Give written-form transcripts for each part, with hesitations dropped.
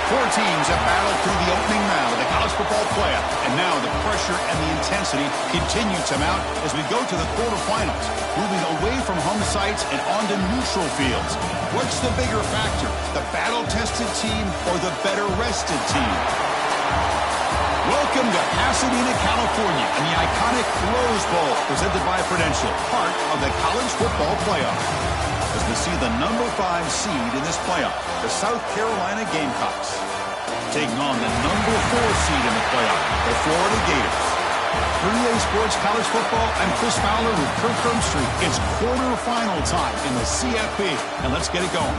Four teams have battled through the opening round of the college football playoff, and now the pressure and the intensity continue to mount as we go to the quarterfinals, moving away from home sites and onto neutral fields. What's the bigger factor, the battle-tested team or the better-rested team? Welcome to Pasadena, California, and the iconic Rose Bowl, presented by Prudential, part of the college football playoff. As we see the number 5 seed in this playoff, the South Carolina Gamecocks, taking on the number 4 seed in the playoff, the Florida Gators. For EA Sports College Football, I'm Chris Fowler with Kirk Herbstreit. It's quarterfinal time in the CFP, and let's get it going.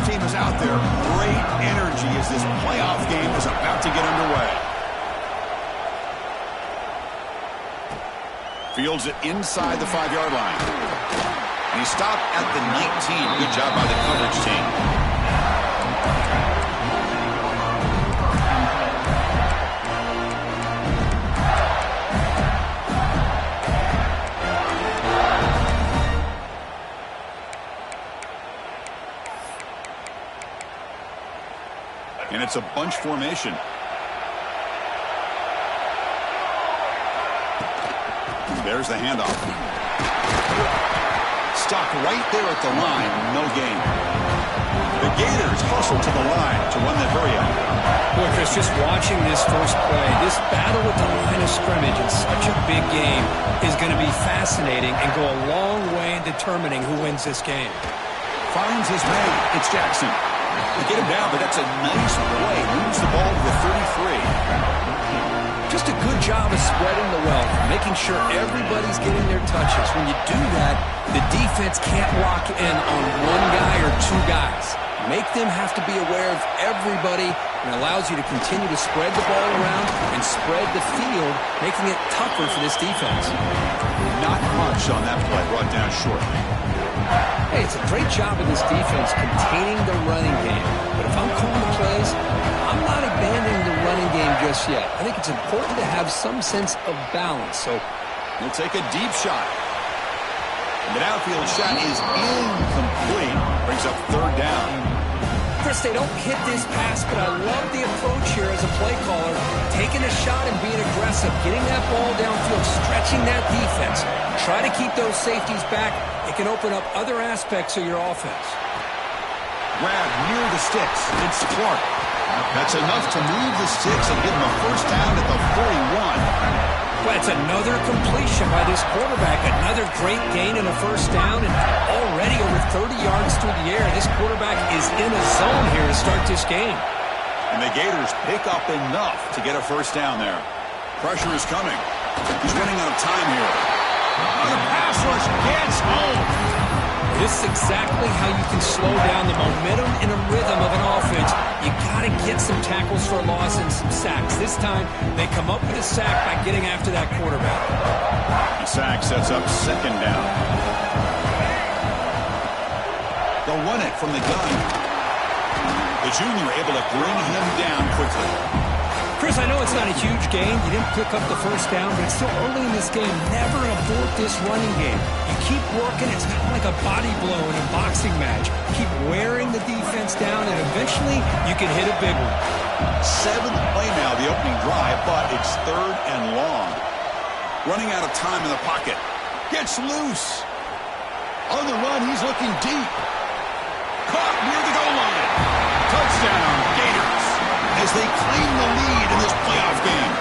Team is out there. Great energy as this playoff game is about to get underway. Fields it inside the 5-yard line. And he stopped at the 19. Good job by the coverage team. And it's a bunch formation. There's the handoff. Stopped right there at the line. No gain. The Gators hustle to the line to run that hurry out. Boy, Chris, just watching this first play, this battle with the line of scrimmage in such a big game is going to be fascinating and go a long way in determining who wins this game. Finds his man. It's Jackson. To get him down, but that's a nice play. Moves the ball to the 33. Just a good job of spreading the wealth, making sure everybody's getting their touches. When you do that, the defense can't lock in on one guy or two guys. Make them have to be aware of everybody, and allows you to continue to spread the ball around and spread the field, making it tougher for this defense. Not much on that play, brought down short. Hey, it's a great job of this defense containing the running game. But if I'm calling the plays, I'm not abandoning the running game just yet. I think it's important to have some sense of balance. So he'll take a deep shot. And the downfield shot is incomplete. Brings up 3rd down. Chris, they don't hit this pass, but I love the approach here as a play caller. Taking a shot and being aggressive, getting that ball downfield, stretching that defense. Try to keep those safeties back. It can open up other aspects of your offense. Grab near the sticks. It's Clark. That's enough to move the sticks and give him a first down at the 41. But it's another completion by this quarterback. Another great gain and a first down, and already over 30 yards through the air. This quarterback is in a zone here to start this game. And the Gators pick up enough to get a first down there. Pressure is coming. He's running out of time here. The pass rush gets home. This is exactly how you can slow down the momentum and a rhythm of an offense. You got to get some tackles for a loss and some sacks. This time, they come up with a sack by getting after that quarterback. The sack sets up 2nd down. They'll run it from the gun. The junior able to bring him down quickly. Chris, I know it's not a huge gain. You didn't pick up the first down, but it's still early in this game. Never abort this running game. You keep working. It's kind of like a body blow in a boxing match. Keep wearing the defense down, and eventually you can hit a big one. 7th play now, the opening drive, but it's 3rd and long. Running out of time in the pocket. Gets loose. On the run, he's looking deep. Caught near the goal line. Touchdown, Gators, as they claim the lead in this playoff game.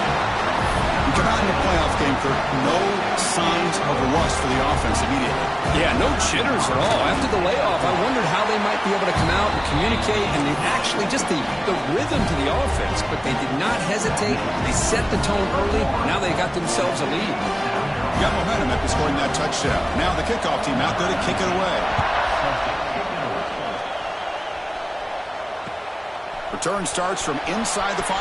You come out in the playoff game, Kirk, no signs of a rust for the offense immediately. Yeah, no jitters at all. After the layoff, I wondered how they might be able to come out and communicate and actually just the rhythm to the offense. But they did not hesitate. They set the tone early. Now they got themselves a lead. Got momentum after scoring that touchdown. Now the kickoff team out there to kick it away. Return starts from inside the 5.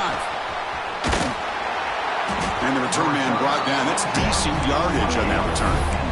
And the return man brought down. That's decent yardage on that return.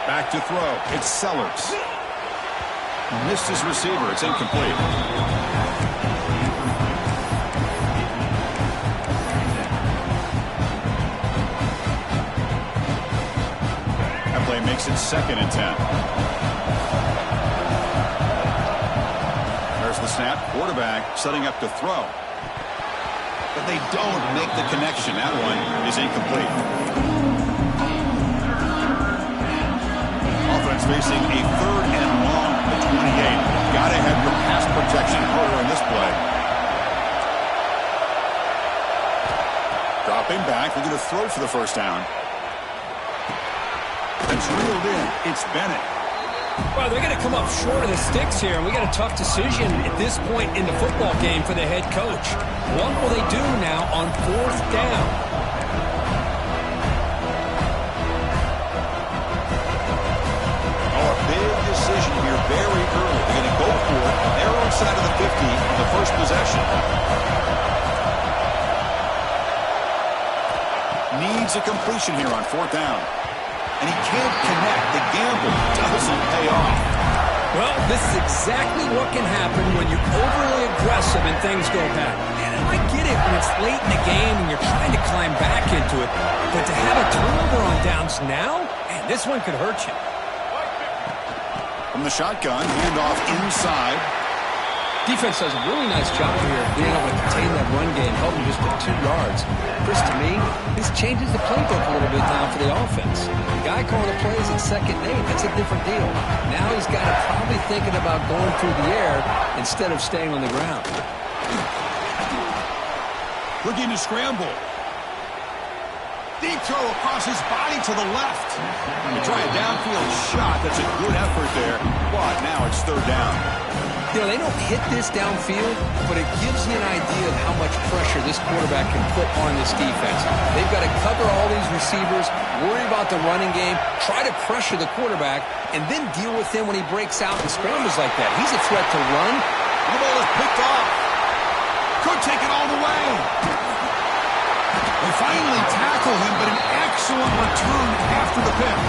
Back to throw. It's Sellers. Missed his receiver. It's incomplete. That play makes it 2nd and 10. There's the snap. Quarterback setting up to throw. But they don't make the connection. That one is incomplete. Offense facing a 3rd and long at 28. Got to have your pass protection harder in this play. Dropping back, looking to throw for the first down. It's reeled in. It's Bennett. Well, they're going to come up short of the sticks here, and we got a tough decision at this point in the football game for the head coach. What will they do now on 4th down? Decision here very early. They're going to go for it on their own side of the 50 on the first possession. Needs a completion here on 4th down. And he can't connect. The gamble doesn't pay off. Well, this is exactly what can happen when you're overly aggressive and things go bad. And I get it when it's late in the game and you're trying to climb back into it. But to have a turnover on downs now, man, this one could hurt you. From the shotgun, handoff inside. Defense does a really nice job here of being able to contain that run game, helping just to 2 yards. Chris, to me, this changes the playbook a little bit now for the offense. The guy calling the plays at 2nd and 8, that's a different deal. Now he's got to probably thinking about going through the air instead of staying on the ground. Looking to scramble. Deep throw across his body to the left. You try a downfield shot. That's a good effort there. But now it's 3rd down. You know, they don't hit this downfield, but it gives you an idea of how much pressure this quarterback can put on this defense. They've got to cover all these receivers, worry about the running game, try to pressure the quarterback, and then deal with him when he breaks out and scrambles like that. He's a threat to run. The ball is picked off. Could take it all the way. They finally tackle him, but an excellent return after the pick.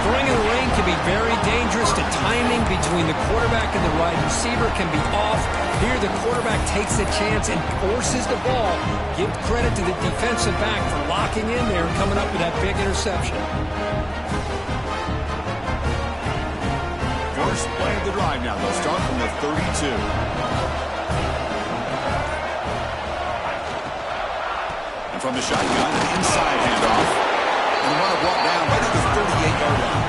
Throwing in the rain can be very dangerous. The timing between the quarterback and the wide receiver can be off. Here, the quarterback takes a chance and forces the ball. Give credit to the defensive back for locking in there and coming up with that big interception. First play of the drive now. They'll start from the 32. From the shotgun, an inside handoff. And the runner brought down right at the 38-yard line.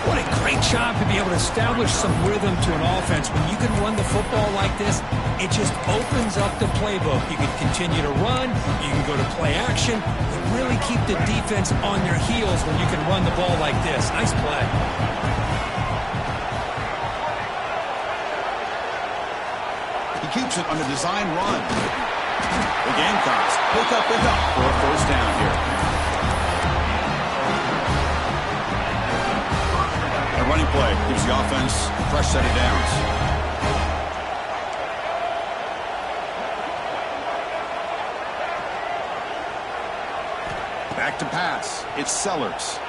What a great job to be able to establish some rhythm to an offense. When you can run the football like this, it just opens up the playbook. You can continue to run. You can go to play action. You really keep the defense on their heels when you can run the ball like this. Nice play. He keeps it on a design run. The Gamecocks pick up for a first down here. A running play gives the offense a fresh set of downs. Back to pass. It's Sellers.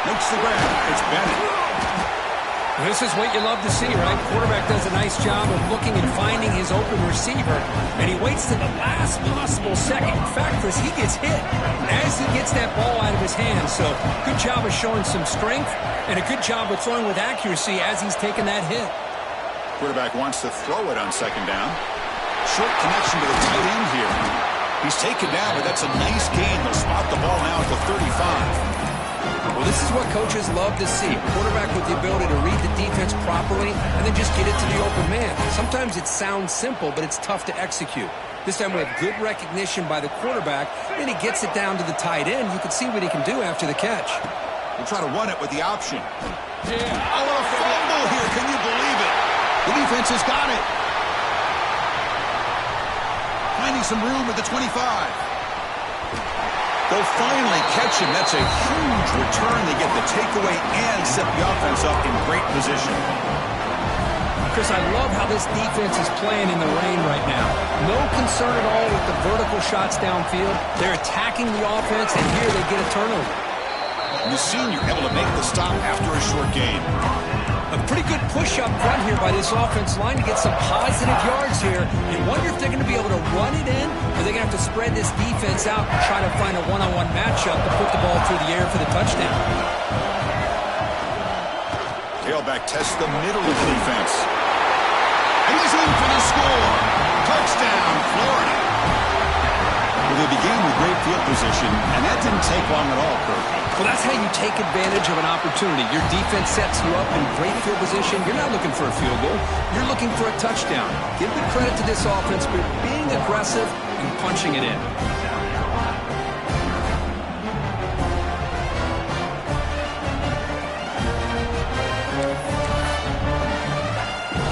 Makes the grab. It's Bennett. This is what you love to see, right? Quarterback does a nice job of looking and finding his open receiver, and he waits to the last possible second. In fact, Chris, he gets hit as he gets that ball out of his hands. So good job of showing some strength and a good job of throwing with accuracy as he's taking that hit. Quarterback wants to throw it on 2nd down. Short connection to the tight end here. He's taken down, but that's a nice gain. They'll spot the ball now at the 35. Well, this is what coaches love to see. A quarterback with the ability to read the defense properly. properly, and then just get it to the open man. Sometimes it sounds simple, but it's tough to execute. This time we have good recognition by the quarterback, and he gets it down to the tight end. You can see what he can do after the catch. We'll try to run it with the option. Yeah. Oh, a fumble here. Can you believe it? The defense has got it. Finding some room at the 25. They'll finally catch him. That's a huge return. They get the takeaway and set the offense up in great position. Chris, I love how this defense is playing in the rain right now. No concern at all with the vertical shots downfield. They're attacking the offense, and here they get a turnover. The senior able to make the stop after a short gain. A pretty good push up front here by this offense line to get some positive yards here. You wonder if they're going to be able to run it in, or they're going to have to spread this defense out and try to find a one-on-one matchup to put the ball through the air for the touchdown. Tailback tests the middle of the defense. And he's in for the score. Touchdown, Florida. Well, they began with great field position, and that didn't take long at all, Kirk. Well, that's how you take advantage of an opportunity. Your defense sets you up in great field position. You're not looking for a field goal. You're looking for a touchdown. Give the credit to this offense for being aggressive and punching it in.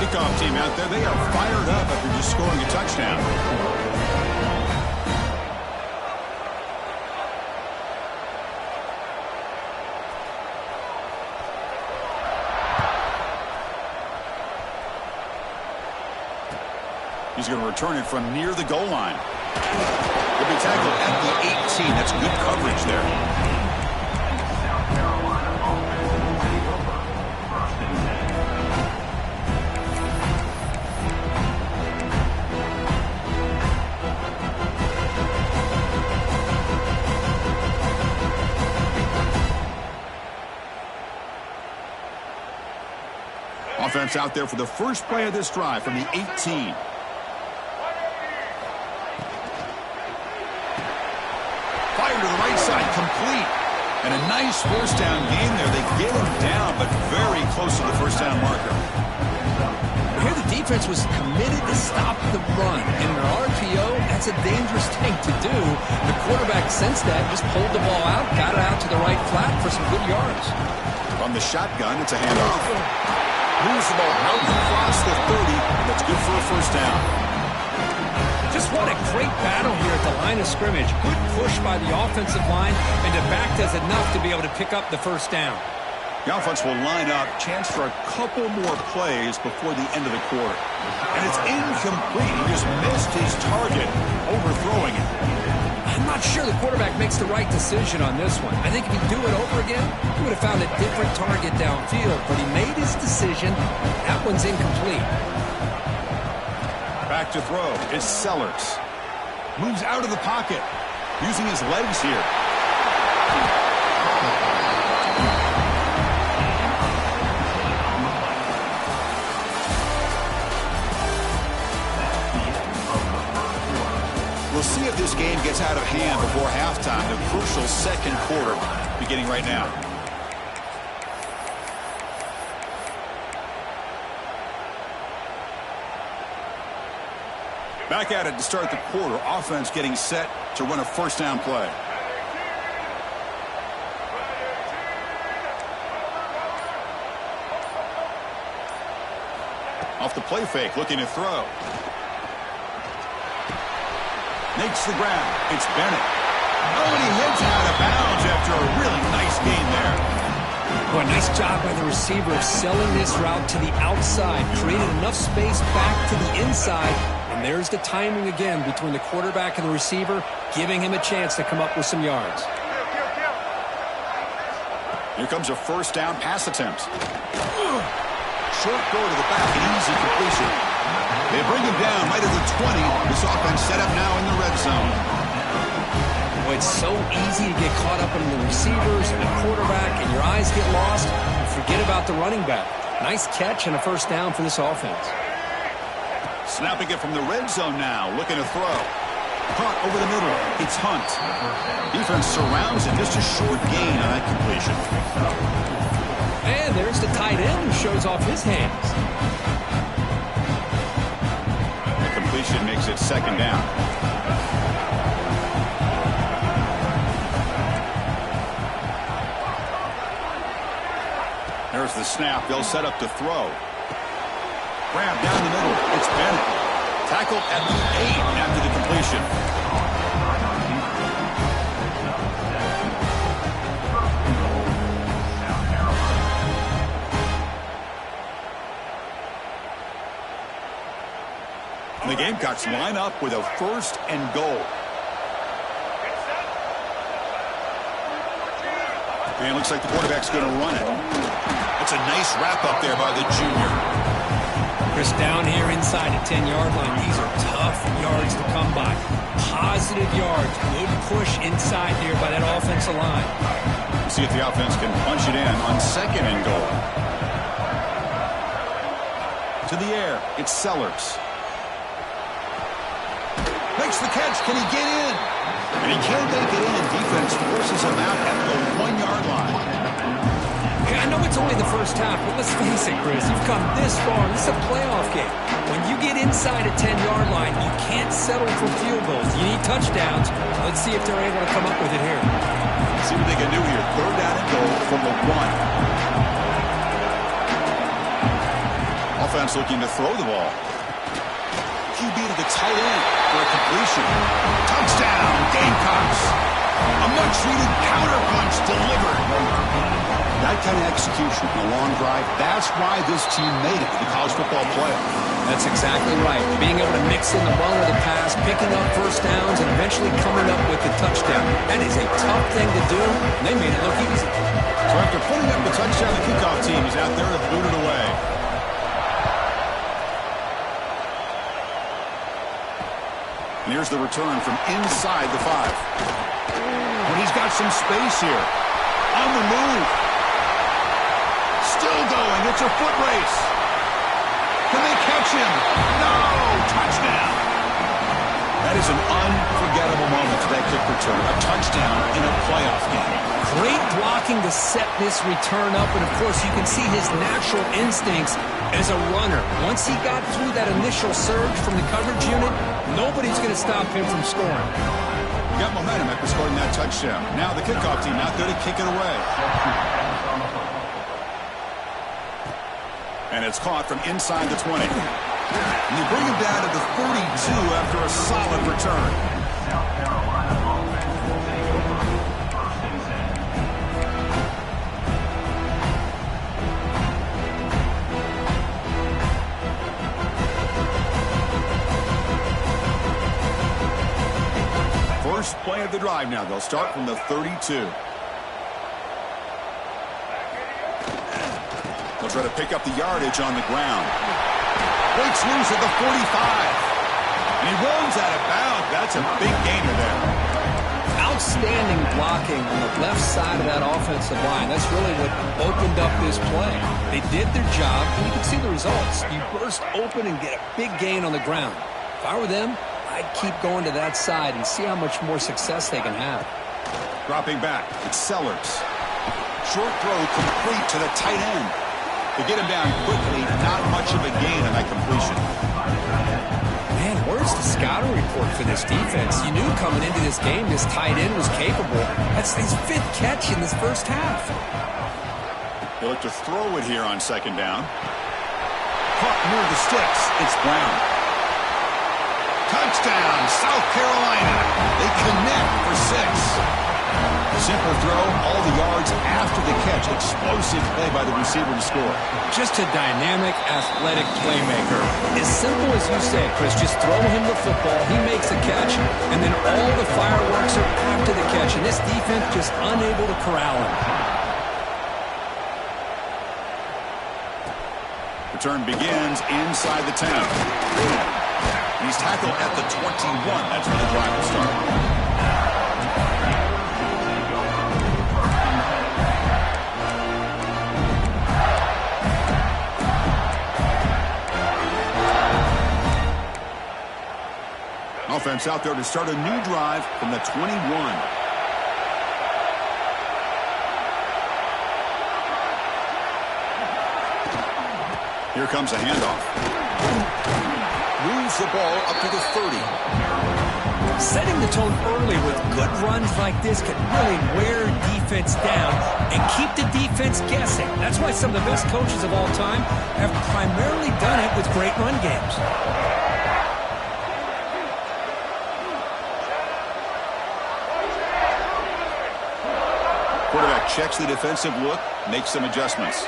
Kickoff team out there, they are fired up after just scoring a touchdown. He's going to return it from near the goal line. He'll be tackled at the 18. That's good coverage there. Offense out there for the first play of this drive from the 18. Fire to the right side, complete. And a nice first down game there. They get him down, but very close to the first down marker. Here the defense was committed to stop the run. In an RPO, that's a dangerous thing to do. The quarterback sensed that, just pulled the ball out, got it out to the right flat for some good yards. From the shotgun, it's a handoff. Moves the ball out across the 30, and that's good for a first down. Just what a great battle here at the line of scrimmage. Good push by the offensive line, and the back does enough to be able to pick up the first down. The offense will line up, chance for a couple more plays before the end of the quarter. And it's incomplete. He just missed his target, overthrowing it. I'm not sure the quarterback makes the right decision on this one. I think if he'd do it over again, he would have found a different target downfield. But he made his decision. That one's incomplete. Back to throw is Sellers. Moves out of the pocket, using his legs here. We'll see if this game gets out of hand before halftime. The crucial second quarter beginning right now. Back at it to start the quarter. Offense getting set to run a first down play. Off the play fake, looking to throw. Makes the grab. It's Bennett. Oh, and he heads out of bounds after a really nice gain there. Boy, nice job by the receiver of selling this route to the outside. Created enough space back to the inside. And there's the timing again between the quarterback and the receiver, giving him a chance to come up with some yards. Here comes a first down pass attempt. Short throw to the back, an easy completion. They bring him down right at the 20. This offense set up now in the red zone. Boy, it's so easy to get caught up in the receivers and the quarterback, and your eyes get lost. And forget about the running back. Nice catch and a first down for this offense. Snapping it from the red zone now, looking to throw. Caught over the middle. It's Hunt. Defense surrounds him. Just a short gain on that completion. And there's the tight end who shows off his hands. The completion makes it second down. There's the snap. They'll set up to throw. Grab down the middle. It's Bennett. Tackled at the 8 after the completion. The Gamecocks line up with a 1st and goal. And it looks like the quarterback's going to run it. It's a nice wrap up there by the junior. Chris, down here inside the 10-yard line, these are tough yards to come by. Positive yards, good push inside here by that offensive line. We'll see if the offense can punch it in on 2nd and goal. To the air, it's Sellers. Makes the catch. Can he get in? And he can't make it in. Defense forces him out at the 1-yard line. Okay, I know it's only the first half, but let's face it, Chris. You've come this far. This is a playoff game. When you get inside a 10-yard line, you can't settle for field goals. You need touchdowns. Let's see if they're able to come up with it here. See what they can do here. 3rd down and goal from the 1. Offense looking to throw the ball. QB to the tight end for a completion. Touchdown, Gamecocks. A much-needed counter-punch delivered. That kind of execution, a long drive, that's why this team made it to the college football playoff. That's exactly right. Being able to mix in the run or the pass, picking up first downs, and eventually coming up with the touchdown. That is a tough thing to do, and they made it look easy. So after putting up the touchdown, the kickoff team is out there to boot it away. And here's the return from inside the 5. But he's got some space here. On the move. Still going. It's a foot race. Can they catch him? No! Touchdown! That is an unforgettable moment for that kick return. A touchdown in a playoff game. Great blocking to set this return up, and of course you can see his natural instincts as a runner. Once he got through that initial surge from the coverage unit, nobody's going to stop him from scoring. Got momentum after scoring that touchdown. Now the kickoff team out there to kick it away. And it's caught from inside the 20. And they bring him down to the 42 after a solid return. First play of the drive now. They'll start from the 32. They'll try to pick up the yardage on the ground. Breaks loose at the 45. And he runs out of bounds. That's a big gainer there. Outstanding blocking on the left side of that offensive line. That's really what opened up this play. They did their job, and you can see the results. You burst open and get a big gain on the ground. If I were them, I'd keep going to that side and see how much more success they can have. Dropping back, it's Sellers. Short throw complete to the tight end. To get him down quickly, not much of a gain on that completion. Man, where's the scouting report for this defense? You knew coming into this game this tight end was capable. That's his 5th catch in this first half. They look to throw it here on 2nd down. Caught near the sticks. It's Brown. Touchdown, South Carolina. They connect for 6. Simple throw, all the yards after the catch. Explosive play by the receiver to score. Just a dynamic, athletic playmaker. As simple as you say, Chris, just throw him the football, he makes a catch, and then all the fireworks are after the catch, and this defense just unable to corral him. Return begins inside the 10. He's tackled at the 21. That's where the drive will start. Offense out there to start a new drive from the 21. Here comes a handoff. Moves the ball up to the 30. Setting the tone early with good runs like this can really wear defense down and keep the defense guessing. That's why some of the best coaches of all time have primarily done it with great run games. Quarterback checks the defensive look, makes some adjustments.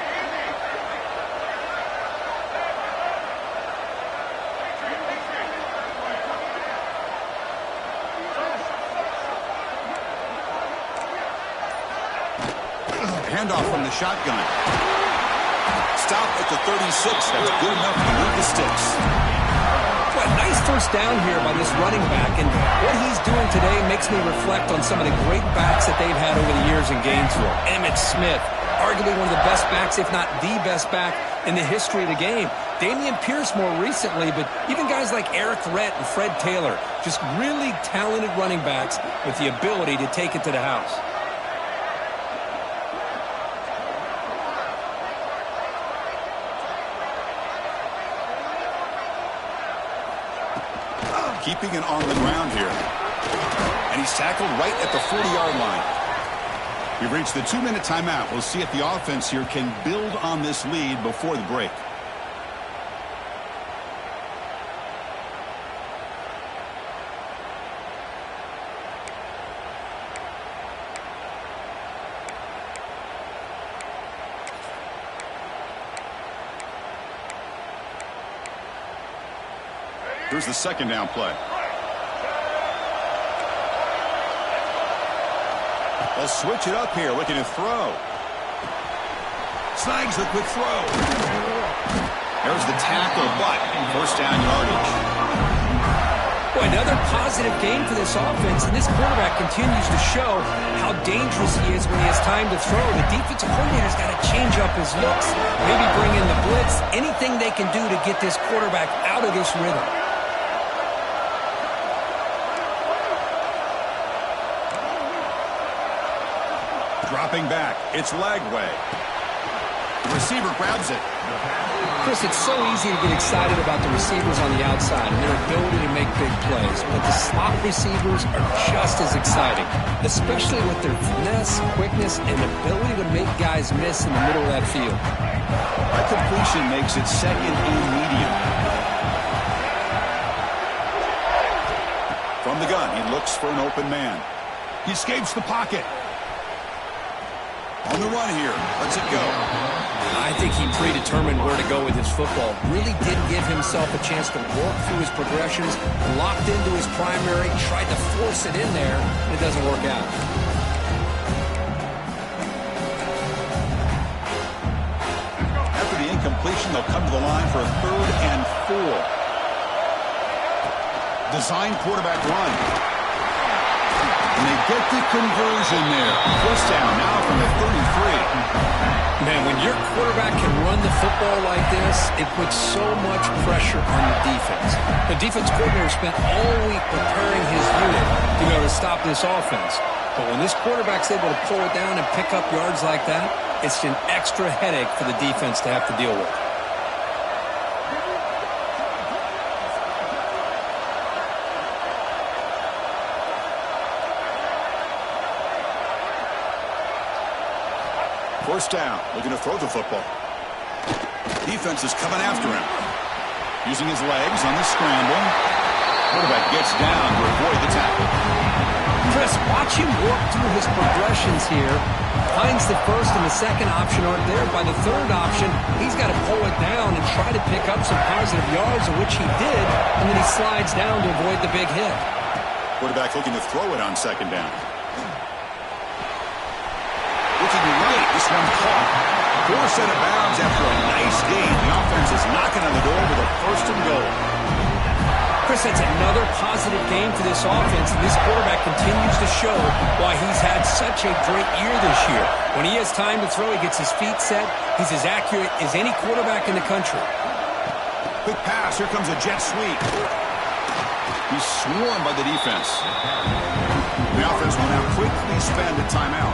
Handoff from the shotgun. Stop at the 36. That's good enough to move the sticks. Well, nice first down here by this running back, and what he's doing today makes me reflect on some of the great backs that they've had over the years in Gainesville. Emmitt Smith, arguably one of the best backs, if not the best back in the history of the game. Damian Pierce more recently, but even guys like Eric Rhett and Fred Taylor, just really talented running backs with the ability to take it to the house. Keeping it on the ground here. And he's tackled right at the 40-yard line. We've reached the 2-minute timeout. We'll see if the offense here can build on this lead before the break. Here's the second down play. They'll switch it up here, looking to throw. Snags the quick throw. There's the tackle, but first down yardage. Boy, another positive game for this offense, and this quarterback continues to show how dangerous he is when he has time to throw. The defensive coordinator's got to change up his looks, maybe bring in the blitz, anything they can do to get this quarterback out of this rhythm. Dropping back, it's Lagway. The receiver grabs it. Chris, it's so easy to get excited about the receivers on the outside and their ability to make big plays, but the slot receivers are just as exciting, especially with their finesse, quickness, and ability to make guys miss in the middle of that field. That completion makes it second and medium. From the gun, he looks for an open man. He escapes the pocket. On the run here. Let's it go. I think he predetermined where to go with his football. Really didn't give himself a chance to work through his progressions. Locked into his primary. Tried to force it in there. And it doesn't work out. After the incompletion, they'll come to the line for a 3rd and 4. Design quarterback run. And they get the conversion there. First down now from the 33. Man, when your quarterback can run the football like this, it puts so much pressure on the defense. The defense coordinator spent all week preparing his unit to be able to stop this offense. But when this quarterback's able to pull it down and pick up yards like that, it's an extra headache for the defense to have to deal with. First down, looking to throw the football. Defense is coming after him. Using his legs on the scramble. Quarterback gets down to avoid the tackle. Chris, watch him work through his progressions here. Finds the first and the second option aren't there. By the third option, he's got to pull it down and try to pick up some positive yards, of which he did, and then he slides down to avoid the big hit. Quarterback looking to throw it on second down. Looking right, this one caught. Forced out of bounds after a nice gain. The offense is knocking on the door with a 1st and goal. Chris, that's another positive game for this offense, and this quarterback continues to show why he's had such a great year this year. When he has time to throw, he gets his feet set. He's as accurate as any quarterback in the country. Quick pass. Here comes a jet sweep. He's swarmed by the defense. The offense will now quickly spend a timeout.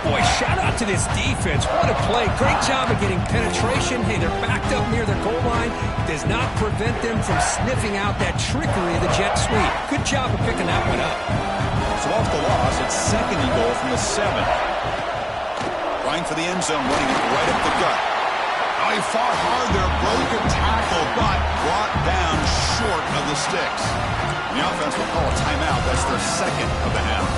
Boy, shout out to this defense. What a play. Great job of getting penetration. Hey, they're backed up near their goal line. Does not prevent them from sniffing out that trickery of the jet sweep. Good job of picking that one up. So off the loss, it's 2nd and goal from the 7. Trying for the end zone, running it right up the gut. Oh, he fought hard there, broke a tackle, but brought down short of the sticks. The offense will call a timeout. That's their 2nd of the half.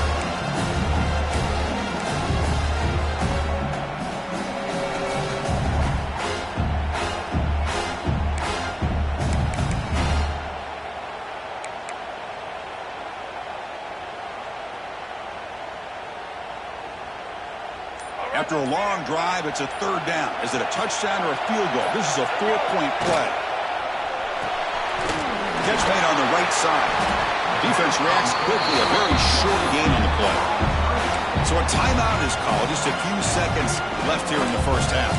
After a long drive, it's a 3rd down. Is it a touchdown or a field goal? This is a 4-point play. Catch made on the right side. Defense reacts quickly. A very short gain on the play. So a timeout is called. Just a few seconds left here in the first half.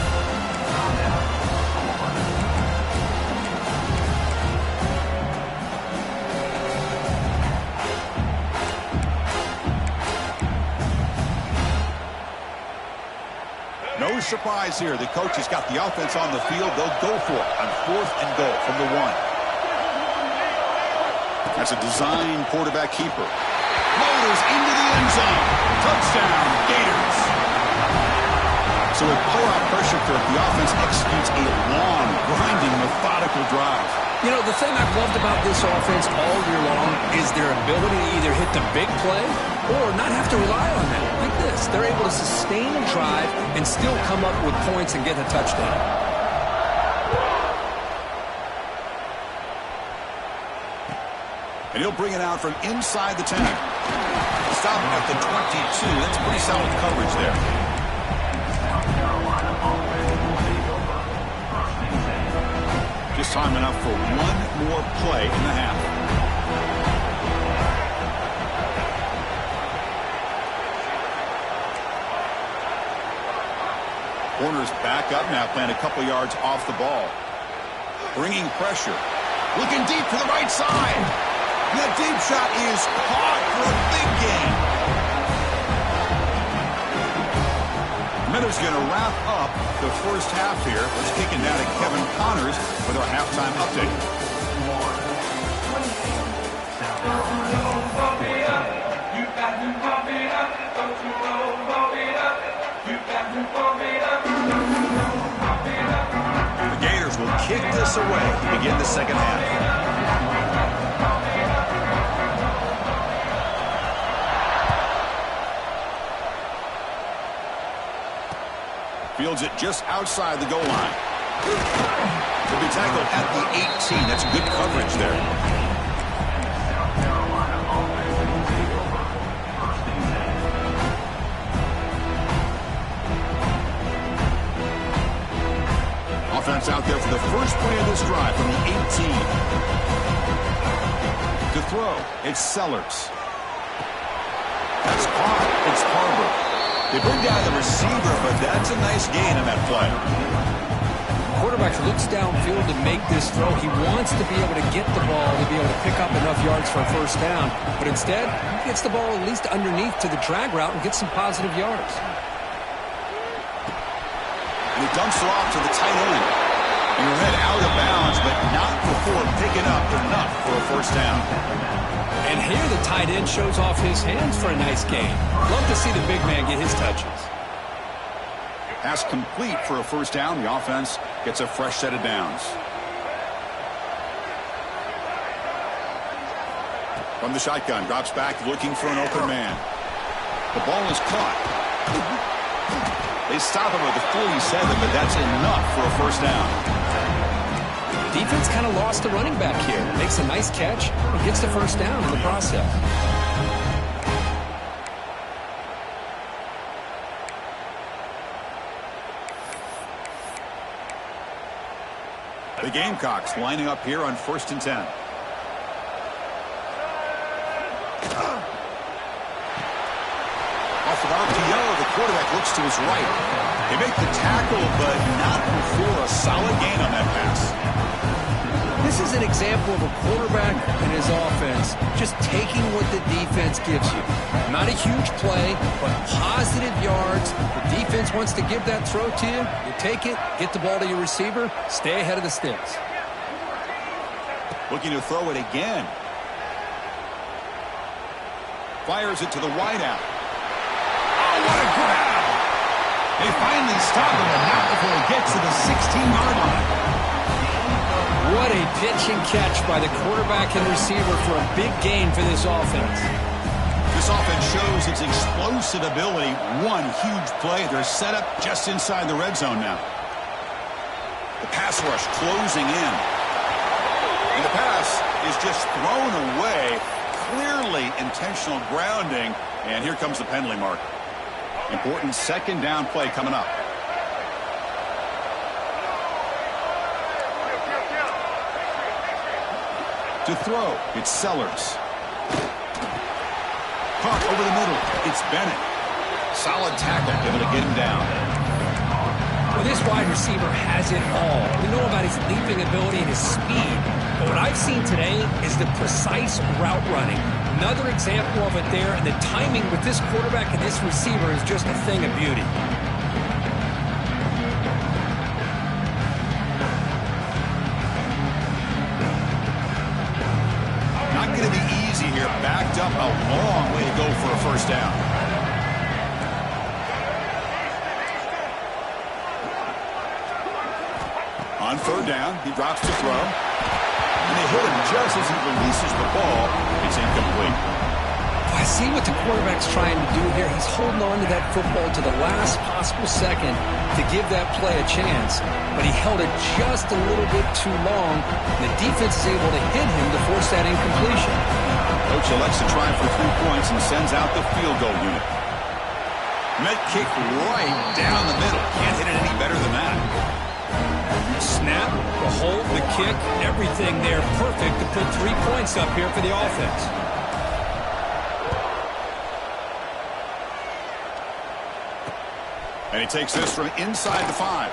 No surprise here. The coach has got the offense on the field. They'll go for it on 4th and goal from the 1. That's a design quarterback keeper. Motors into the end zone. Touchdown, Gators. So with blowout pressure threat, the offense executes a long, grinding, methodical drive. You know, the thing I've loved about this offense all year long is their ability to either hit the big play or not have to rely on that. Like this, they're able to sustain a drive and still come up with points and get a touchdown. And he'll bring it out from inside the 10. Stop at the 22. That's pretty solid coverage there. Just time enough for one more play in the half. Corners back up now, playing a couple yards off the ball. Bringing pressure. Looking deep to the right side. And that deep shot is caught for a big gain. Miller's going to wrap up the first half here. Let's kick it down to Kevin Connors with our halftime update. The Gators will kick this away to begin the second half. Fields it just outside the goal line. Will be tackled at the 18. That's good coverage there. Offense out there for the first play of this drive from the 18. To throw, it's Sellers. That's caught. It's Harbor. They bring down the receiver, but that's a nice gain on that play. Quarterback looks downfield to make this throw. He wants to be able to get the ball to be able to pick up enough yards for a first down. But instead, he gets the ball at least underneath to the drag route and gets some positive yards. And he dumps it off to the tight end. And you're head out of bounds, but not before picking up enough for a first down. And here the tight end shows off his hands for a nice gain. Love to see the big man get his touches. Pass complete for a first down. The offense gets a fresh set of downs. From the shotgun, drops back looking for an open man. The ball is caught. They stop him at the 47, but that's enough for a first down. Defense kind of lost the running back here. Makes a nice catch and gets the first down in the process. The Gamecocks lining up here on 1st and 10. Off of RPO, the quarterback looks to his right. They make the tackle, but not before a solid gain on that pass. This is an example of a quarterback and his offense just taking what the defense gives you. Not a huge play, but positive yards. The defense wants to give that throw to you. You take it, get the ball to your receiver, stay ahead of the sticks. Looking to throw it again. Fires it to the wideout. Oh, what a grab! They finally stop him, and not before he gets to the 16-yard line. What a pitch and catch by the quarterback and receiver for a big gain for this offense. This offense shows its explosive ability. One huge play. They're set up just inside the red zone now. The pass rush closing in. And the pass is just thrown away. Clearly intentional grounding. And here comes the penalty mark. Important second down play coming up. To throw, it's Sellers. Caught over the middle, it's Bennett. Solid tackle, able to get him down. Well, this wide receiver has it all. We know about his leaping ability and his speed. But what I've seen today is the precise route running. Another example of it there, and the timing with this quarterback and this receiver is just a thing of beauty. Not going to be easy here. Backed up a long way to go for a first down. On third down, he drops to throw. And they hit him just as he releases the ball. It's incomplete. I see what the quarterback's trying to do here. He's holding on to that football to the last possible second to give that play a chance. But he held it just a little bit too long. And the defense is able to hit him to force that incompletion. Coach elects to try for 3 points and sends out the field goal unit. Met kick right down the middle. Can't hit it any better than that. Snap, the hold, the kick, everything there perfect to put 3 points up here for the offense. And he takes this from inside the 5.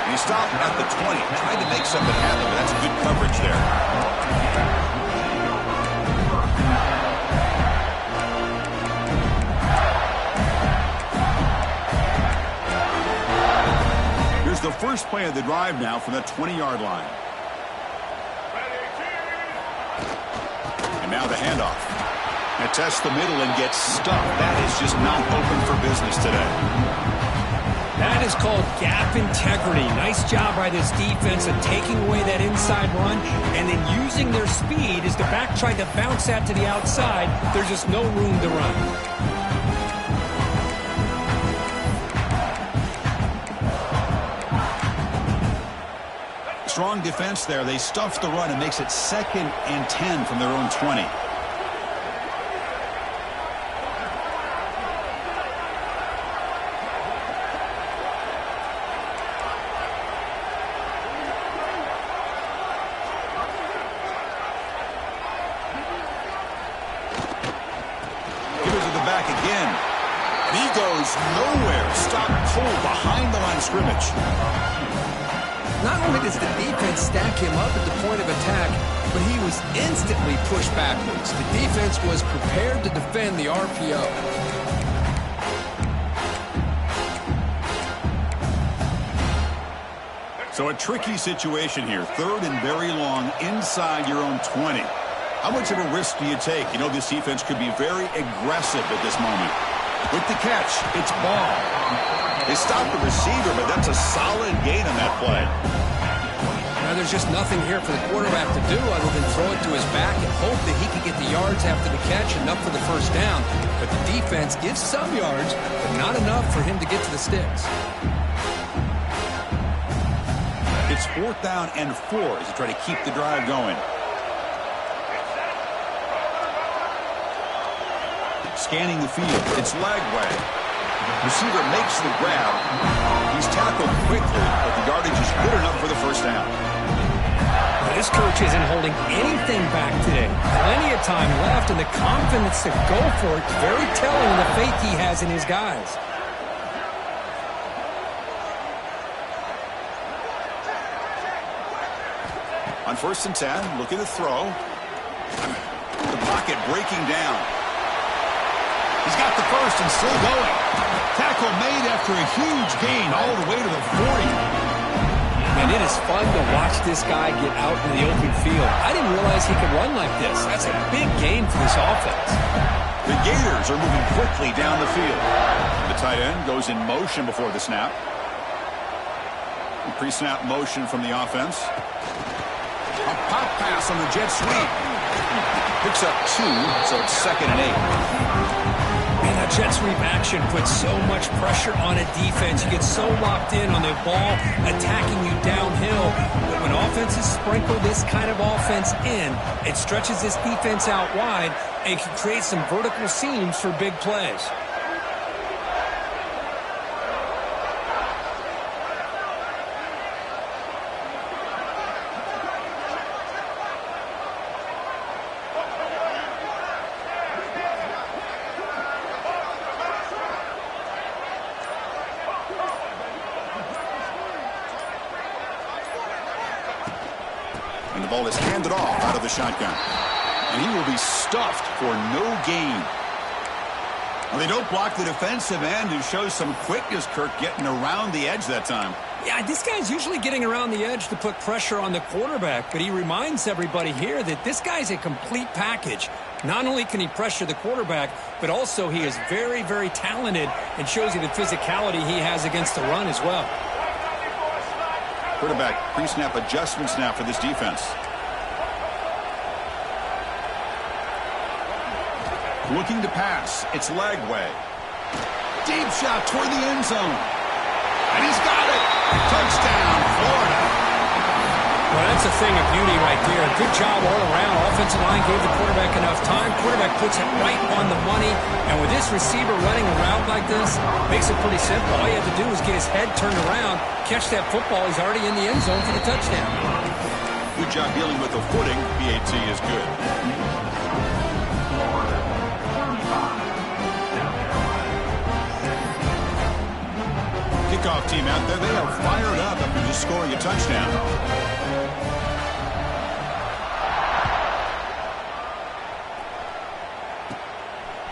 And he stopped at the 20. Tried to make something happen, but that's good coverage there. Here's the first play of the drive now from that 20-yard line. And now the handoff. And tests the middle and gets stuffed. That is just not open for business today. That is called gap integrity. Nice job by this defense of taking away that inside run and then using their speed as the back tried to bounce that to the outside. There's just no room to run. Strong defense there. They stuff the run and makes it 2nd and 10 from their own 20. Nowhere. Stop pulled behind the line of scrimmage. Not only does the defense stack him up at the point of attack, but he was instantly pushed backwards. The defense was prepared to defend the RPO. So a tricky situation here. 3rd and very long inside your own 20. How much of a risk do you take? You know, this defense could be very aggressive at this moment. With the catch, it's ball. They stopped the receiver, but that's a solid gain on that play. Now, there's just nothing here for the quarterback to do other than throw it to his back and hope that he can get the yards after the catch, enough for the first down. But the defense gives some yards, but not enough for him to get to the sticks. It's 4th down and 4 as they try to keep the drive going. Scanning the field, it's Lagway. Receiver makes the grab. He's tackled quickly, but the yardage is good enough for the first down. This coach isn't holding anything back today. Plenty of time left, and the confidence to go for it is very telling of the faith he has in his guys. On 1st and 10, looking to throw. The pocket breaking down. He's got the first and still going. Tackle made after a huge gain all the way to the 40. And it is fun to watch this guy get out in the open field. I didn't realize he could run like this. That's a big gain for this offense. The Gators are moving quickly down the field. The tight end goes in motion before the snap. Pre-snap motion from the offense. A pop pass on the jet sweep. Picks up 2, so it's 2nd and 8. Man, that jet sweep action puts so much pressure on a defense. You get so locked in on the ball attacking you downhill. But when offenses sprinkle this kind of offense in, it stretches this defense out wide and can create some vertical seams for big plays. And the ball is handed off out of the shotgun. And he will be stuffed for no gain. Well, they don't block the defensive end, who shows some quickness, Kirk, getting around the edge that time. Yeah, this guy's usually getting around the edge to put pressure on the quarterback, but he reminds everybody here that this guy's a complete package. Not only can he pressure the quarterback, but also he is very, very talented and shows you the physicality he has against the run as well. Quarterback pre-snap adjustment snap for this defense. Looking to pass. It's leg way. Deep shot toward the end zone. And he's got it. Touchdown, Florida. Well, that's a thing of beauty right there. Good job all around. Offensive line gave the quarterback enough time. Quarterback puts it right on the money. And with this receiver running a route like this, makes it pretty simple. All you have to do is get his head turned around, catch that football. He's already in the end zone for the touchdown. Good job dealing with the footing. BAT is good. Kickoff team out there, they are fired up after just scoring a touchdown.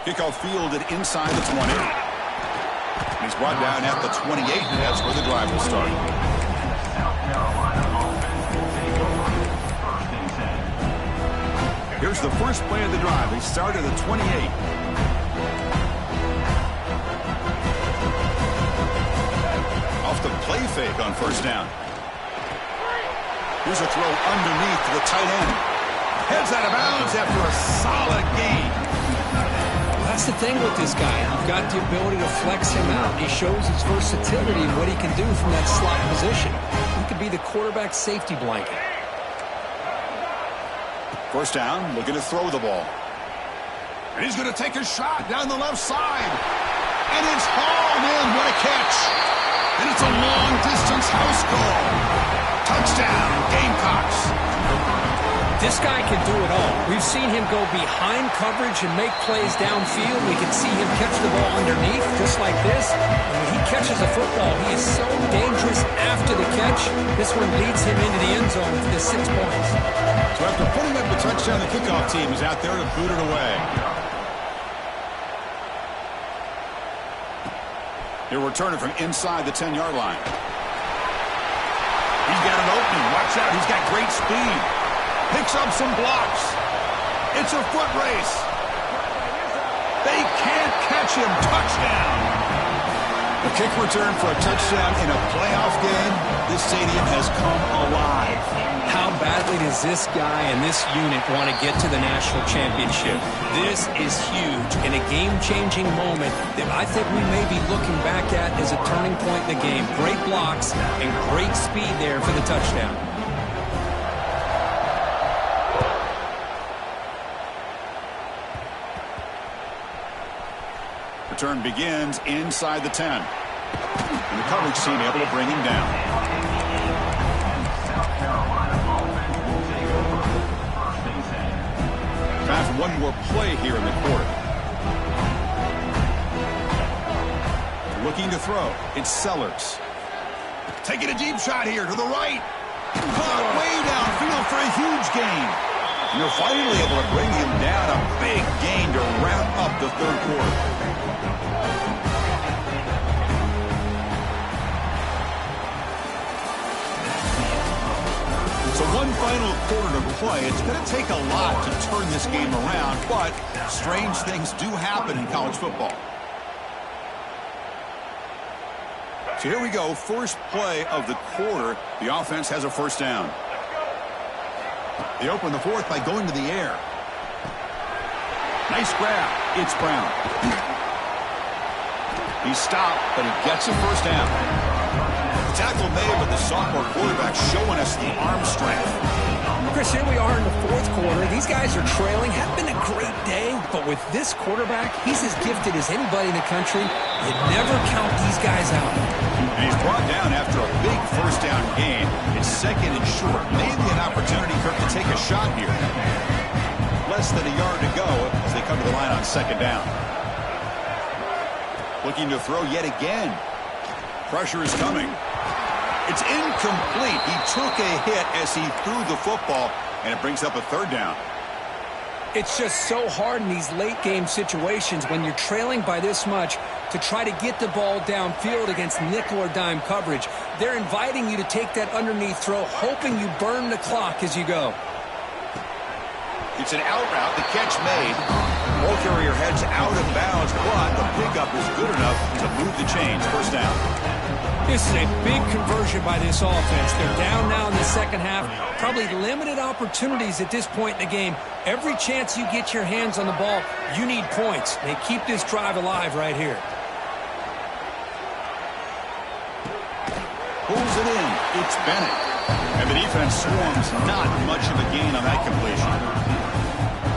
Kickoff fielded inside the 20. And he's brought down at the 28, and that's where the drive will start. Here's the first play of the drive. They start at the 28. The play fake on 1st down. Here's a throw underneath to the tight end. Heads out of bounds after a solid gain. That's the thing with this guy. You've got the ability to flex him out. He shows his versatility and what he can do from that slot position. He could be the quarterback's safety blanket. 1st down, looking to throw the ball. And he's going to take a shot down the left side. And it's hauled in. What a catch. And it's a long-distance house goal. Touchdown, Gamecocks. This guy can do it all. We've seen him go behind coverage and make plays downfield. We can see him catch the ball underneath, just like this. And when he catches a football, he is so dangerous after the catch. This one leads him into the end zone for the 6 points. So after putting up the touchdown, the kickoff team is out there to boot it away. He'll return it from inside the 10-yard line. He's got an opening. Watch out. He's got great speed. Picks up some blocks. It's a foot race. They can't catch him. Touchdown. A kick return for a touchdown in a playoff game. This stadium has come alive. How badly does this guy and this unit want to get to the national championship? This is huge and a game-changing moment that I think we may be looking back at as a turning point in the game. Great blocks and great speed there for the touchdown. Return begins inside the 10. And the coverage team able to bring him down. Time for one more play here in the quarter. Looking to throw. It's Sellers. Taking a deep shot here to the right. Caught way downfield for a gain. And they're finally able to bring him down. A big gain to wrap up the third quarter. So one final quarter to play. It's going to take a lot to turn this game around, but strange things do happen in college football. So here we go, first play of the quarter. The offense has a first down. They open the fourth by going to the air. Nice grab. It's Brown. He's stopped, but he gets a first down. The tackle made, but the sophomore quarterback showing us the arm strength. Chris, here we are in the fourth quarter. These guys are trailing. Had been a great day, but with this quarterback, he's as gifted as anybody in the country. You never count these guys out. And he's brought down after a big first down gain. It's second and short. Maybe an opportunity, Kirk, to take a shot here. Less than a yard to go as they come to the line on second down. Looking to throw yet again. Pressure is coming. It's incomplete. He took a hit as he threw the football, and it brings up a third down. It's just so hard in these late-game situations when you're trailing by this much to try to get the ball downfield against nickel or dime coverage. They're inviting you to take that underneath throw, hoping you burn the clock as you go. It's an out route. The catch made. Ball carrier heads out of bounds, but the pickup is good enough to move the chains. First down. This is a big conversion by this offense. They're down now in the second half. Probably limited opportunities at this point in the game. Every chance you get your hands on the ball, you need points. They keep this drive alive right here. Pulls it in. It's Bennett. And the defense swarms. Not much of a gain on that completion.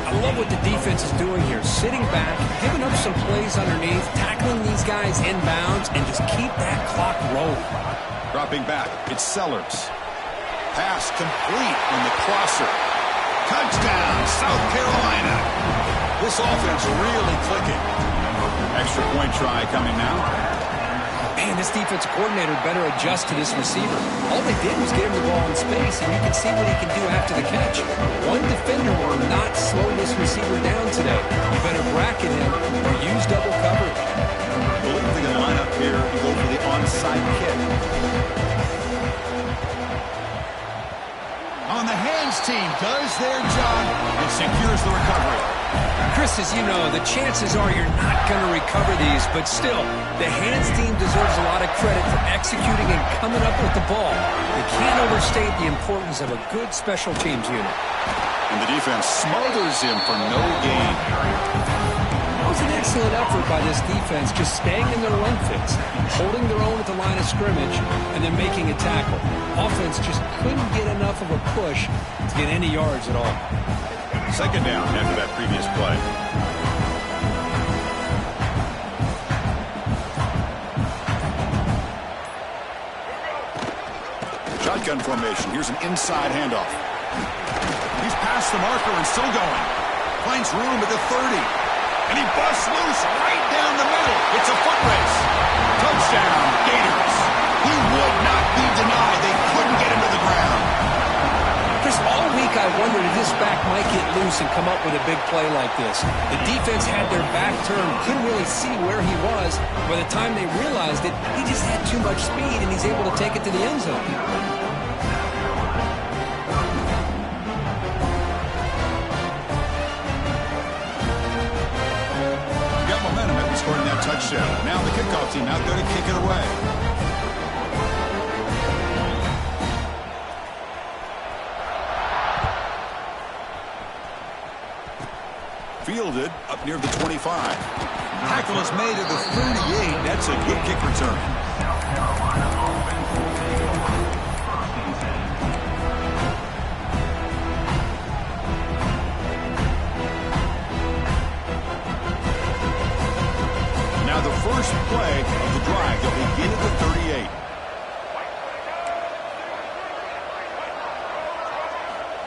I love what the defense is doing here. Sitting back, giving up some plays underneath, tackling these guys inbounds, and just keep that clock rolling. Dropping back, it's Sellers. Pass complete on the crosser. Touchdown, South Carolina. This offense really clicking. Extra point try coming now. Man, this defensive coordinator better adjust to this receiver. All they did was get him the ball in space, and you can see what he can do after the catch. One defender will not slow this receiver down today. You better bracket him or use double coverage. I believe they're going to line up here and go for the onside kick. On the hands team does their job and secures the recovery. Chris, as you know, the chances are you're not going to recover these, but still, the hands team deserves a lot of credit for executing and coming up with the ball. You can't overstate the importance of a good special teams unit. And the defense smothers him for no gain. That was an excellent effort by this defense, just staying in their run fits, holding their own at the line of scrimmage, and then making a tackle. Offense just couldn't get enough of a push to get any yards at all. Second down after that previous play. Shotgun formation. Here's an inside handoff. He's past the marker and still going. Finds room at the 30. And he busts loose right down the middle. It's a foot race. Touchdown, Gators. He would not be denied. They couldn't get him to the ground. Chris, all week I wondered if this back might get loose and come up with a big play like this. The defense had their back turned, couldn't really see where he was. By the time they realized it, he just had too much speed, and he's able to take it to the end zone. Got momentum after scoring that touchdown. Now the kickoff team out there to kick it away. Fielded up near the 25. Tackle is made at the 38. That's a good kick return. Now the first play of the drive. They'll begin at the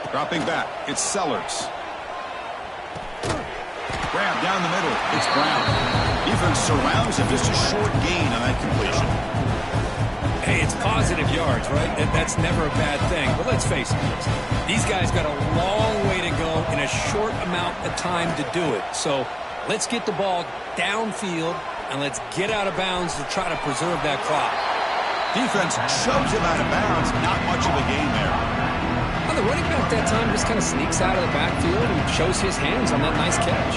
38. Dropping back. It's Sellers. Grab down the middle. It's Brown. Defense surrounds him. Just a short gain on that completion. Hey, it's positive yards, right? That's never a bad thing. But let's face it, these guys got a long way to go in a short amount of time to do it. So let's get the ball downfield, and let's get out of bounds to try to preserve that clock. Defense shoves him out of bounds. Not much of a gain there. Well, the running back that time just kind of sneaks out of the backfield and shows his hands on that nice catch.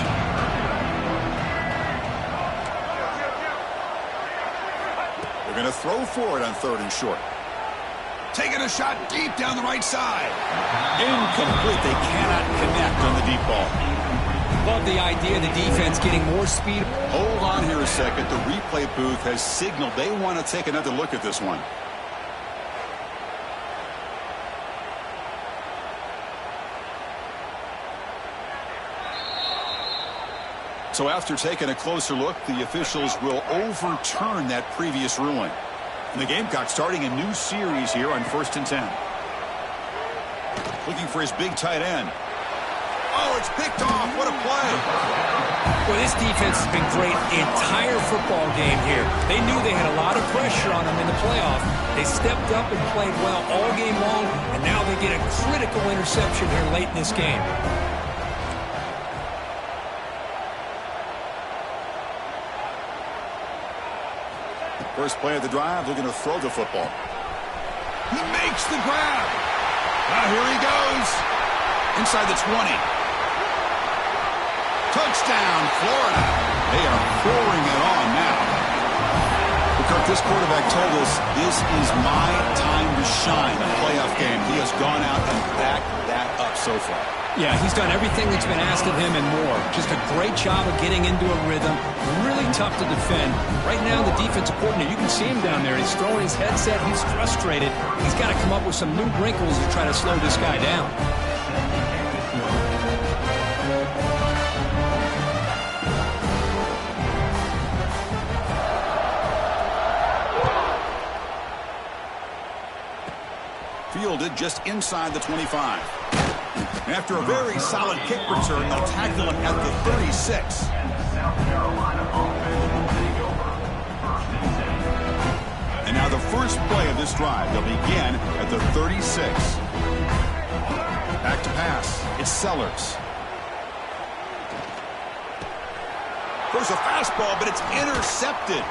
They're going to throw for it on 3rd and short. Taking a shot deep down the right side. Incomplete. They cannot connect on the deep ball. Love the idea of the defense getting more speed. Hold on here a second. The replay booth has signaled they want to take another look at this one. So after taking a closer look, the officials will overturn that previous ruling. And the Gamecocks starting a new series here on 1st and 10. Looking for his big tight end. Oh, it's picked off. What a play. Well, this defense has been great the entire football game here. They knew they had a lot of pressure on them in the playoff. They stepped up and played well all game long, and now they get a critical interception here late in this game. First play of the drive, looking to throw the football. He makes the grab. Now here he goes. Inside the 20. Touchdown, Florida. They are pouring it on now. Kirk, this quarterback told us this is my time to shine, a playoff game. He has gone out and backed that up so far. Yeah, he's done everything that's been asked of him and more. Just a great job of getting into a rhythm. Really tough to defend. Right now, the defensive coordinator, you can see him down there. He's throwing his headset. He's frustrated. He's got to come up with some new wrinkles to try to slow this guy down. Fielded just inside the 25. After a very solid kick return, they'll tackle him at the 36. And now the first play of this drive, they'll begin at the 36. Back to pass. It's Sellers. There's a fastball, but it's intercepted.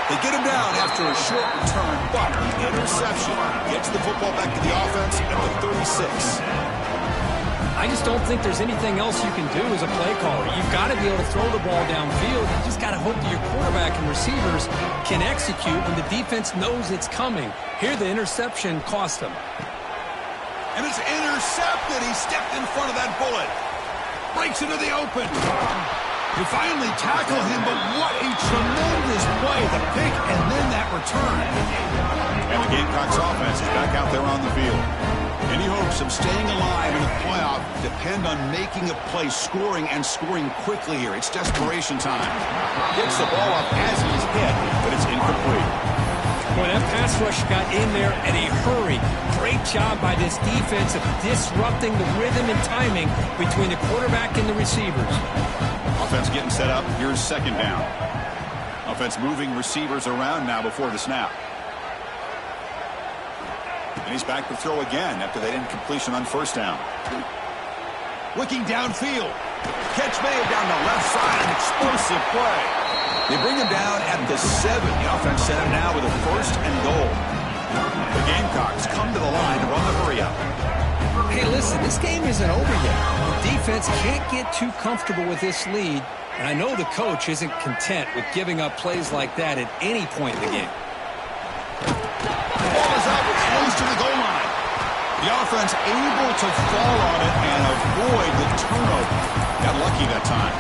They get him down after a short return, but the interception gets the football back to the offense at the 36. I just don't think there's anything else you can do as a play caller. You've got to be able to throw the ball downfield. You just got to hope that your quarterback and receivers can execute when the defense knows it's coming. Here, the interception cost them. And it's intercepted. He stepped in front of that bullet. Breaks into the open. They finally tackle him, but what a tremendous play. The pick and then that return. And the Gamecocks offense is back out there on the field. Any hopes of staying alive in the playoff depend on making a play, scoring, and scoring quickly here. It's desperation time. Gets the ball up as he's hit, but it's incomplete. Boy, that pass rush got in there in a hurry. Great job by this defense of disrupting the rhythm and timing between the quarterback and the receivers. Offense getting set up. Here's 2nd down. Offense moving receivers around now before the snap. And he's back to throw again after that incompletion on 1st down. Looking downfield. Catch made down the left side. An explosive play. They bring him down at the 7. The offense set him now with a 1st and goal. The Gamecocks come to the line to run the hurry up. Hey, listen, this game isn't over yet. The defense can't get too comfortable with this lead, and I know the coach isn't content with giving up plays like that at any point in the game. The ball is out, close to the goal line. The offense able to fall on it and avoid the turnover. Got lucky that time.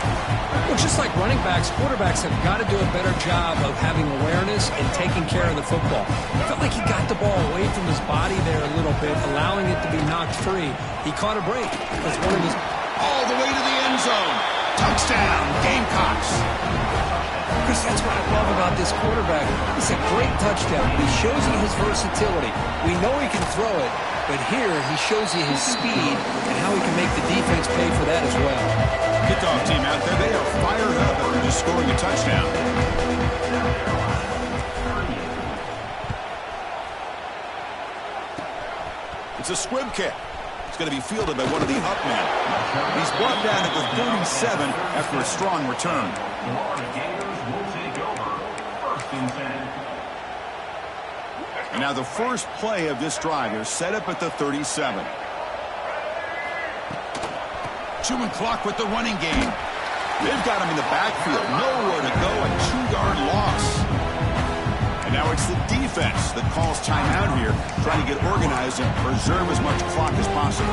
Well, just like running backs, quarterbacks have got to do a better job of having awareness and taking care of the football. I felt like he got the ball away from his body there a little bit, allowing it to be knocked free. He caught a break. That's one of his... All the way to the end zone. Touchdown, Gamecocks. Chris, that's what I love about this quarterback. It's a great touchdown, but he shows you his versatility. We know he can throw it, but here he shows you his speed and how he can make the defense pay for that as well. Kickoff team out there, they are fired up after just scoring a touchdown. It's a squib kick. It's going to be fielded by one of the up men. He's brought down at the 37 after a strong return. And now the first play of this drive is set up at the 37. Chewing clock with the running game. They've got him in the backfield. Nowhere to go. A 2-yard loss. And now it's the defense that calls timeout here, trying to get organized and preserve as much clock as possible.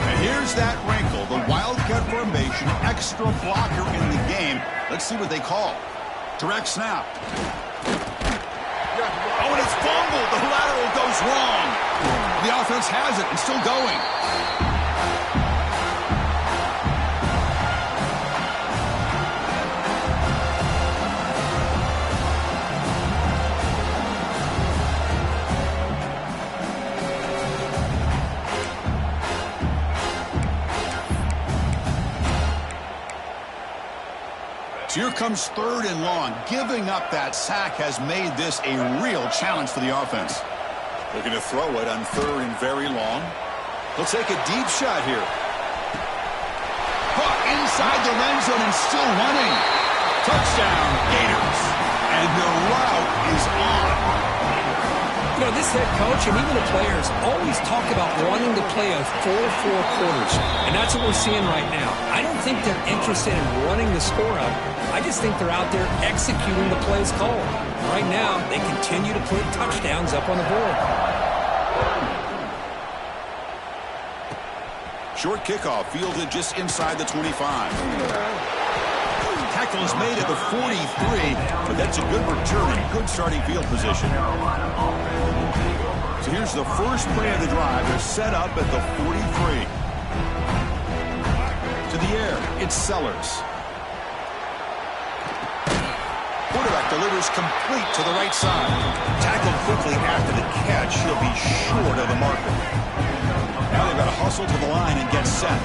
And here's that wrinkle, the Wildcat formation, extra blocker in the game. Let's see what they call. Direct snap. Oh, and it's fumbled. The lateral goes wrong. The offense has it and still going. Here comes 3rd and long. Giving up that sack has made this a real challenge for the offense. They're going to throw it on 3rd and very long. He'll take a deep shot here. Caught inside the end zone and still running. Touchdown, Gators. And the route is on. You know, this head coach and even the players always talk about wanting to play a full 4 quarters. And that's what we're seeing right now. I don't think they're interested in running the score up. I just think they're out there executing the plays called. Right now, they continue to put touchdowns up on the board. Short kickoff fielded just inside the 25. Tackle is made at the 43, but that's a good return and good starting field position. So here's the first play of the drive. They're set up at the 43. To the air, it's Sellers. Quarterback delivers complete to the right side. Tackled quickly after the catch. He'll be short of the marker. Now they've got to hustle to the line and get set.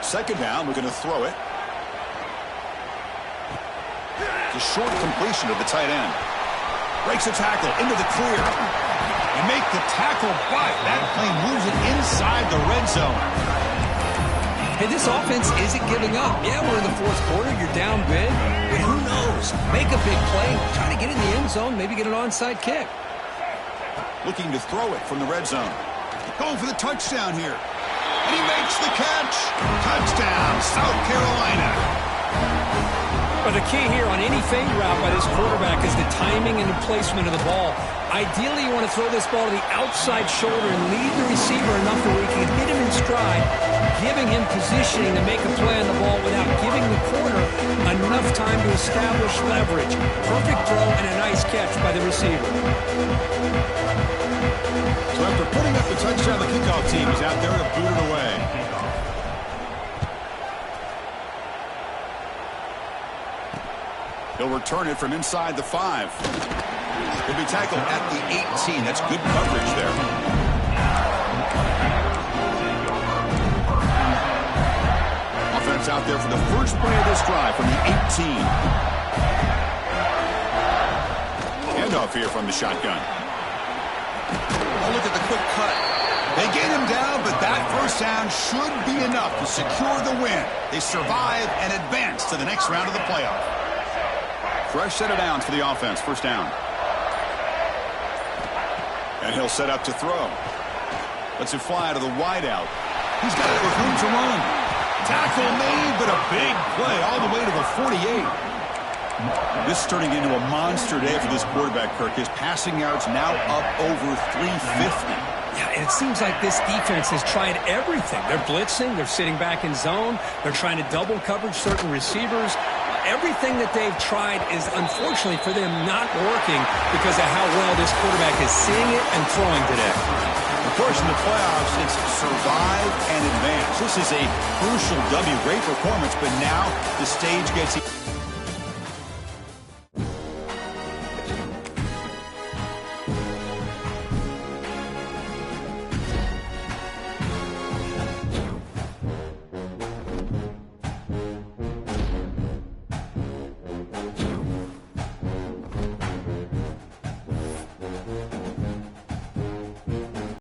2nd down, we're going to throw it. It's a short completion of the tight end. Breaks a tackle into the clear. And make the tackle, but that plane moves it inside the red zone. Hey, this offense isn't giving up. Yeah, we're in the 4th quarter. You're down big. But who knows? Make a big play. Try to get in the end zone. Maybe get an onside kick. Looking to throw it from the red zone. Going for the touchdown here. And he makes the catch. Touchdown, South Carolina. But the key here on any fade route by this quarterback is the timing and the placement of the ball. Ideally, you want to throw this ball to the outside shoulder and lead the receiver enough where he can hit him in stride, giving him positioning to make a play on the ball without giving the corner enough time to establish leverage. Perfect throw and a nice catch by the receiver. So after putting up the touchdown, the kickoff team is out there to boot it away. He'll return it from inside the 5. He'll be tackled at the 18. That's good coverage there. Offense out there for the first play of this drive from the 18. Handoff here from the shotgun. Oh, look at the quick cut. They get him down, but that first down should be enough to secure the win. They survive and advance to the next round of the playoff. Fresh set of downs for the offense. First down. And he'll set up to throw. Lets it fly to the wideout. He's got it with room to run. Tackle made, but a big play all the way to the 48. This is turning into a monster day for this quarterback, Kirk. His passing yards now up over 350. Yeah, and it seems like this defense has tried everything. They're blitzing. They're sitting back in zone. They're trying to double coverage certain receivers. Everything that they've tried is, unfortunately for them, not working because of how well this quarterback is seeing it and throwing today. Of course, in the playoffs, it's survive and advance. This is a crucial W. Great performance, but now the stage gets...